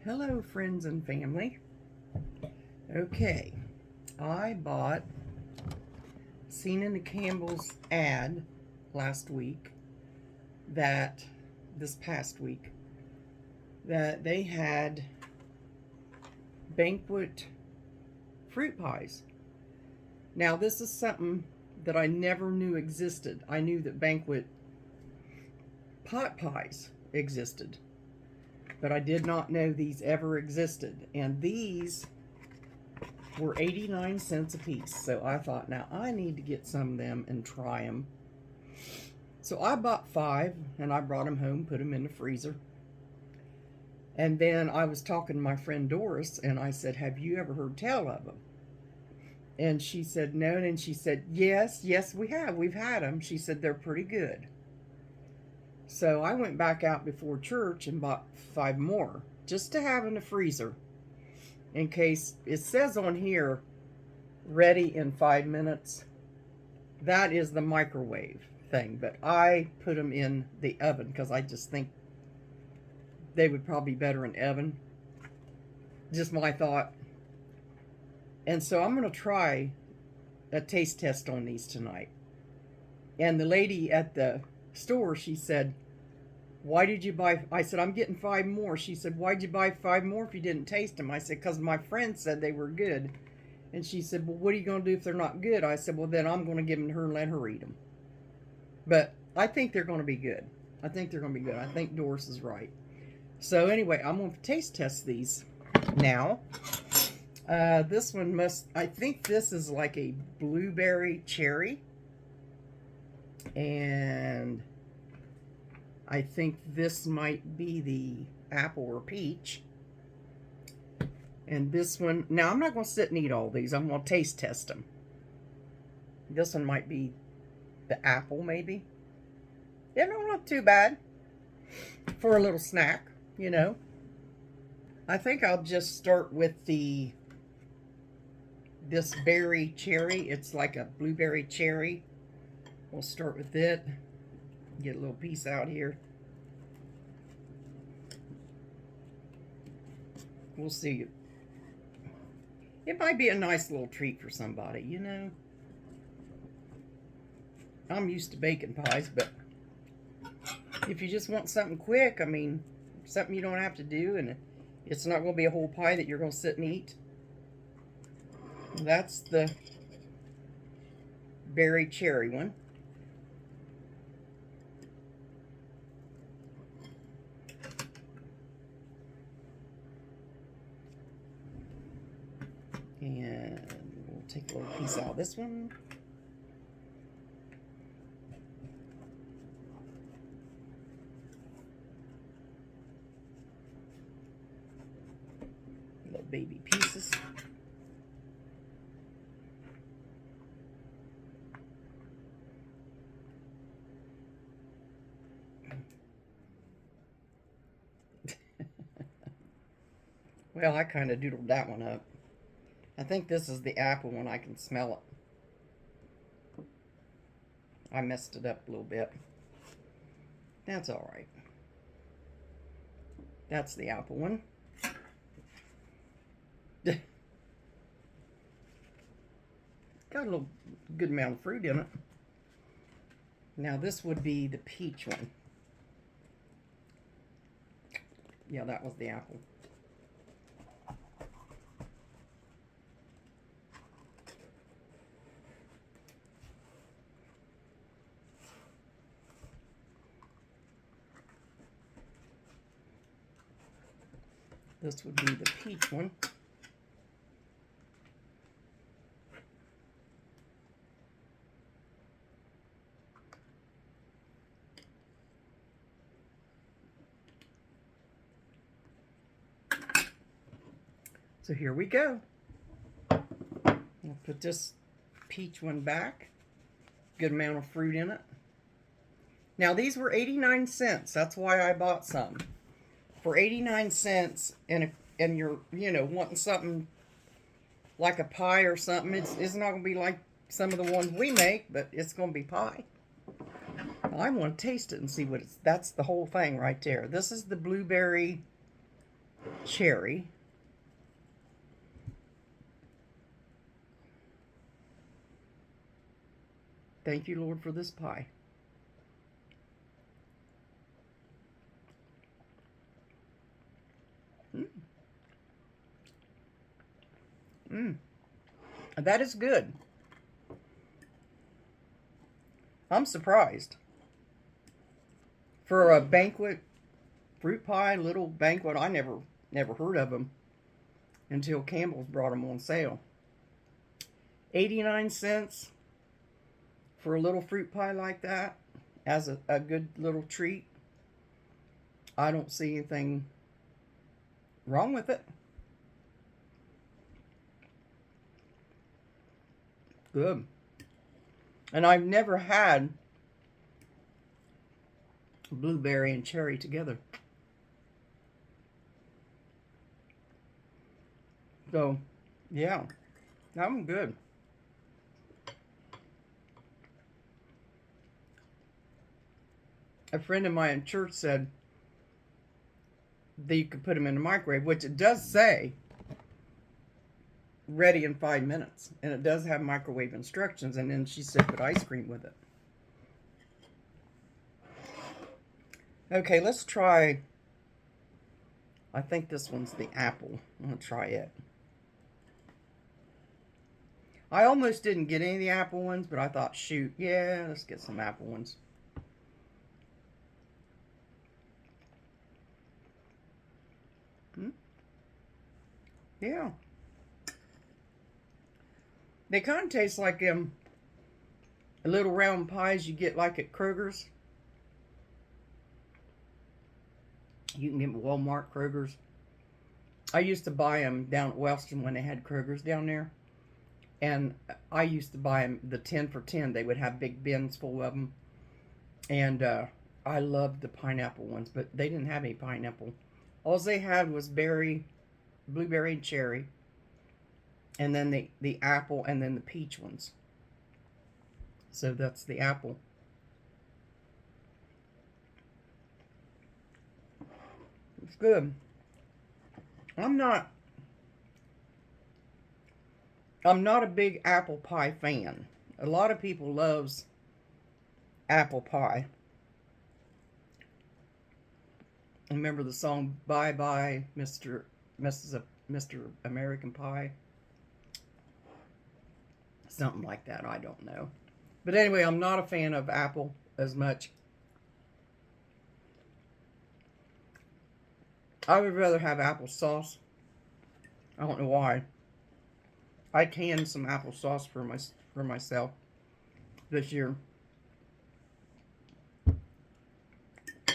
Hello, friends and family. Okay, I seen in the Campbell's ad last week that this past week that they had banquet fruit pies. Now, this is something that I never knew existed. I knew that banquet pot pies existed, but I did not know these ever existed. And these were 89 cents a piece. So I thought, now I need to get some of them and try them. So I bought 5 and I brought them home, put them in the freezer. And then I was talking to my friend Doris and I said, "Have you ever heard tell of them?" And she said, "No." And she said, yes, we have. We've had them. She said, "They're pretty good." So I went back out before church and bought 5 more just to have in the freezer in case. It says on here, ready in 5 minutes. That is the microwave thing, but I put them in the oven because I just think they would probably be better in oven. Just my thought. And so I'm going to try a taste test on these tonight. And the lady at the store, she said, "Why did you buy?" I said, "I'm getting 5 more." She said, "Why'd you buy 5 more if you didn't taste them?" I said, "Because my friend said they were good." And she said, "Well, what are you going to do if they're not good?" I said, "Well, then I'm going to give them to her and let her eat them." But I think they're going to be good. I think they're going to be good. I think Doris is right. So anyway, I'm going to taste test these now. This one I think this is like a blueberry cherry. And I think this might be the apple or peach. And this one, now I'm not going to sit and eat all these. I'm going to taste test them. This one might be the apple, maybe. Yeah, no, not too bad for a little snack, you know. I think I'll just start with this berry cherry. It's like a blueberry cherry. We'll start with it. Get a little piece out here. We'll see. It might be a nice little treat for somebody, you know. I'm used to baking pies, but if you just want something quick, I mean, something you don't have to do, and it's not going to be a whole pie that you're going to sit and eat. That's the berry cherry one. And we'll take a little piece out of this one. Little baby pieces. Well, I kind of doodled that one up. I think this is the apple one. I can smell it. I messed it up a little bit. That's all right. That's the apple one. Got a little good amount of fruit in it. Now this would be the peach one. Yeah, that was the apple. This would be the peach one. So here we go. I'll put this peach one back. Good amount of fruit in it. Now these were 89 cents. That's why I bought some. For 89 cents, and you're, wanting something like a pie or something, it's not going to be like some of the ones we make, but it's going to be pie. I want to taste it and see what that's the whole thing right there. This is the blueberry cherry. Thank you, Lord, for this pie. Mm. Mm. That is good. I'm surprised. For a banquet fruit pie, little banquet, I never heard of them until Campbell's brought them on sale. 89 cents for a little fruit pie like that as a good little treat. I don't see anything wrong with it. Good. And I've never had blueberry and cherry together. So, yeah, I'm good. A friend of mine in church said that you could put them in the microwave, which it does say ready in 5 minutes. And it does have microwave instructions. And then she said put ice cream with it. Okay, let's try. I think this one's the apple. I'm going to try it. I almost didn't get any of the apple ones, but I thought, shoot, yeah, let's get some apple ones. Yeah. They kind of taste like little round pies you get like at Kroger's. You can get them at Walmart, Kroger's. I used to buy them down at Wellston when they had Kroger's down there. And I used to buy them the 10 for 10. They would have big bins full of them. And I loved the pineapple ones, but they didn't have any pineapple. All they had was berry, blueberry, and cherry. And then the apple, and then the peach ones. So that's the apple. It's good. I'm not a big apple pie fan. A lot of people loves apple pie. Remember the song Bye Bye Mr. American Pie? Something like that, I don't know. But anyway, I'm not a fan of apple as much. I would rather have applesauce. I don't know why. I canned some applesauce for myself this year.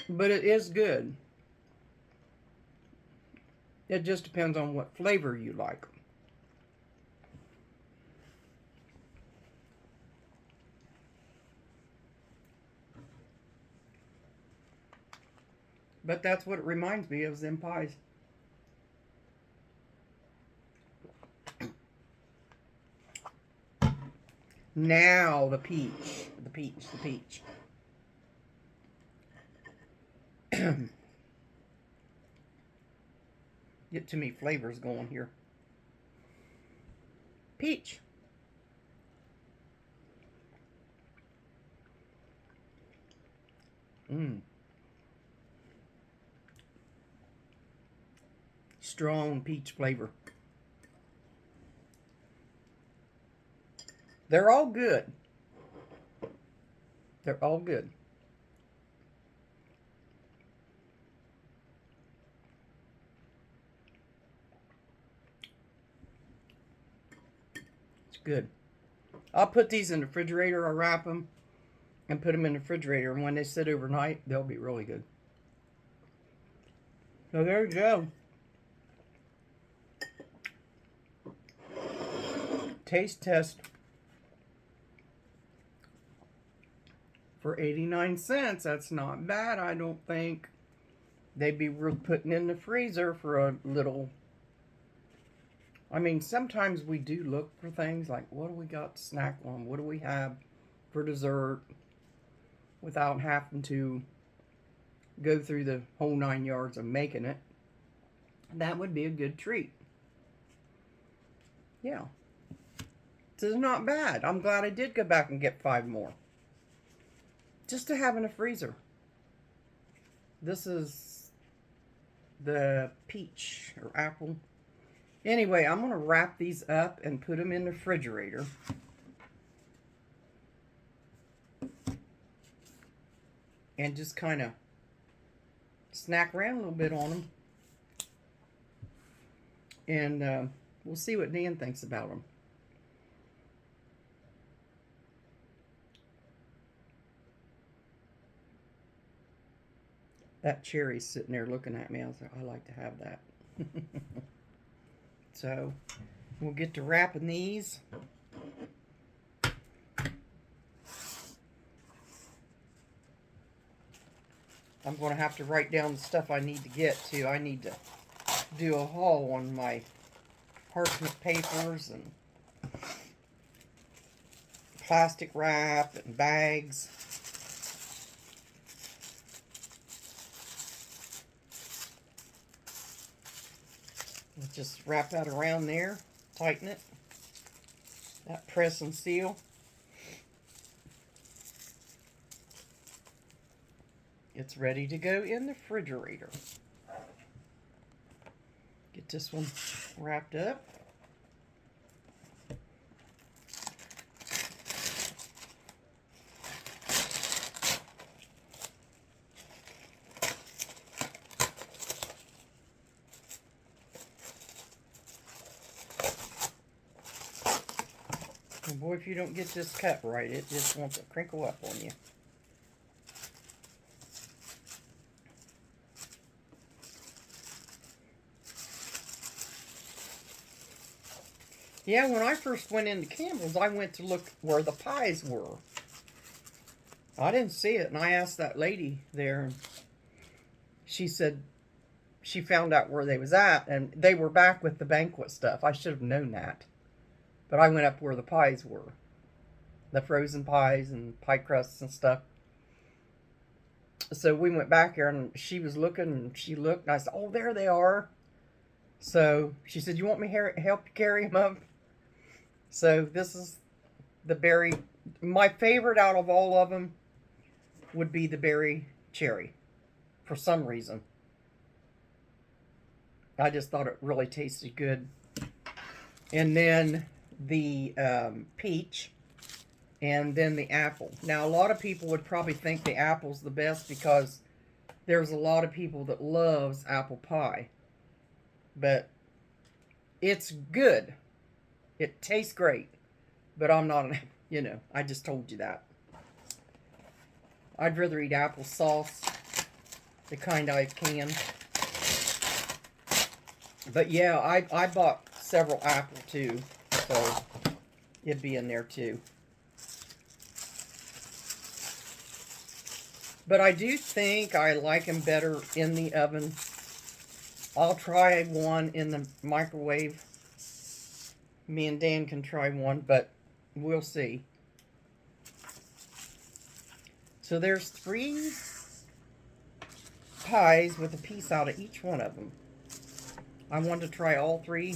But it is good. It just depends on what flavor you like. But that's what it reminds me of, them pies. Now the peach. The peach. Get too many flavors going here. Peach. Strong peach flavor. They're all good. They're all good. It's good. I'll put these in the refrigerator. I'll wrap them and put them in the refrigerator. And when they sit overnight, they'll be really good. So there you go. Taste test for 89 cents. That's not bad, I don't think. They'd be worth putting in the freezer for a little. I mean, sometimes we do look for things like, what do we got to snack on? What do we have for dessert without having to go through the whole 9 yards of making it? That would be a good treat. Yeah. This is not bad. I'm glad I did go back and get 5 more. Just to have in a freezer. This is the peach or apple. Anyway, I'm going to wrap these up and put them in the refrigerator. And just kind of snack around a little bit on them. And we'll see what Dan thinks about them. That cherry's sitting there looking at me. I was like, I like to have that. So, we'll get to wrapping these. I'm going to have to write down the stuff I need to get to. I need to do a haul on my parchment papers and plastic wrap and bags. Let's just wrap that around there, tighten it, that press and seal. It's ready to go in the refrigerator. Get this one wrapped up. And boy, if you don't get this cut right, it just wants to crinkle up on you. Yeah, when I first went into Campbell's, I went to look where the pies were. I didn't see it, and I asked that lady there, and she said she found out where they was at, and they were back with the banquet stuff. I should have known that. But I went up where the pies were. The frozen pies and pie crusts and stuff. So we went back there, and she was looking, and she looked, and I said, oh, there they are. So she said, you want me to help you carry them up? So this is the berry. My favorite out of all of them would be the berry cherry. For some reason. I just thought it really tasted good. And then the peach. And then the apple. Now, a lot of people would probably think the apple's the best because there's a lot of people that loves apple pie. But it's good. It tastes great. But I'm not, I just told you that. I'd rather eat applesauce, the kind I can. But yeah, I bought several apple too. So it'd be in there too. But I do think I like them better in the oven. I'll try one in the microwave. Me and Dan can try one, but we'll see. So there's 3 pies with a piece out of each one of them. I wanted to try all 3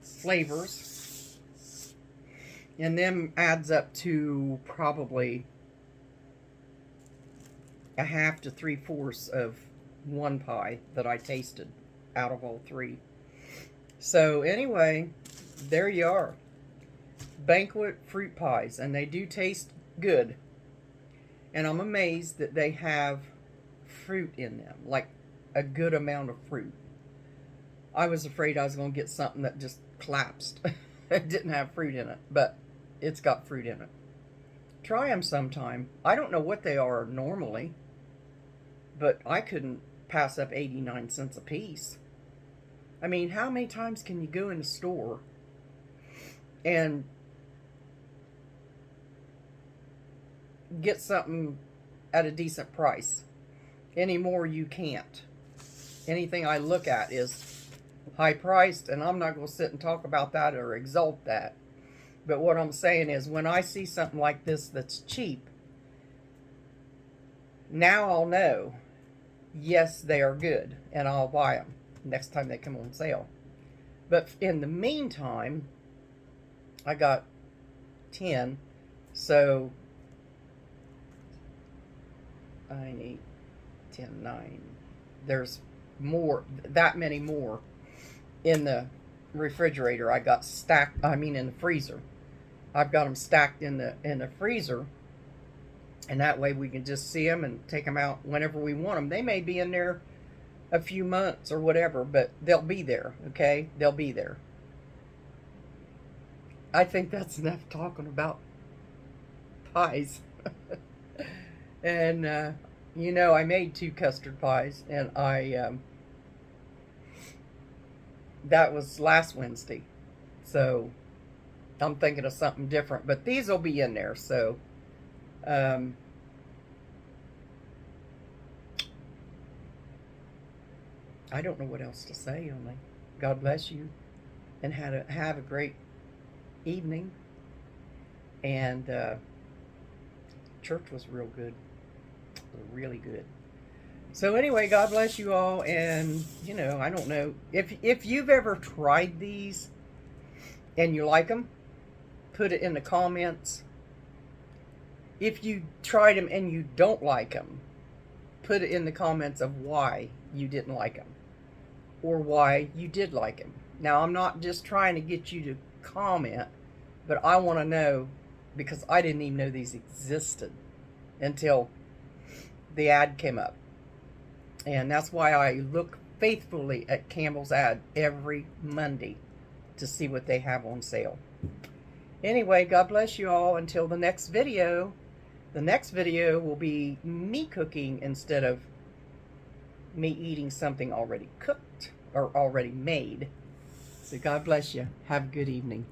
flavors. And then adds up to probably a half to 3/4 of one pie that I tasted out of all 3. So anyway, there you are. Banquet fruit pies, and they do taste good. And I'm amazed that they have fruit in them, like a good amount of fruit. I was afraid I was going to get something that just collapsed. It didn't have fruit in it, but it's got fruit in it. Try them sometime. I don't know what they are normally, but I couldn't pass up 89 cents a piece. I mean, how many times can you go in a store and get something at a decent price? Anymore, you can't. Anything I look at is high priced, and I'm not going to sit and talk about that or exalt that. But what I'm saying is, when I see something like this that's cheap, now I'll know, yes, they are good, and I'll buy them. next time they come on sale. But in the meantime, I got 10, so I need 10, 9. There's more, that many more in the refrigerator. I got stacked, I mean in the freezer. I've got them stacked in the freezer, and that way we can just see them and take them out whenever we want them. They may be in there a few months or whatever, but they'll be there, okay? They'll be there. I think that's enough talking about pies. And, you know, I made 2 custard pies, and that was last Wednesday. So I'm thinking of something different, but these will be in there. So, I don't know what else to say, only God bless you, and have a great evening. And church was real good, really good. So anyway, God bless you all. And you know, I don't know if you've ever tried these and you like them, put it in the comments. If you tried them and you don't like them, put it in the comments of why you didn't like them or why you did like them. Now, I'm not just trying to get you to comment, but I want to know, because I didn't even know these existed until the ad came up. And that's why I look faithfully at Campbell's ad every Monday to see what they have on sale. Anyway, God bless you all until the next video. The next video will be me cooking instead of me eating something already cooked or already made. So God bless you. Have a good evening.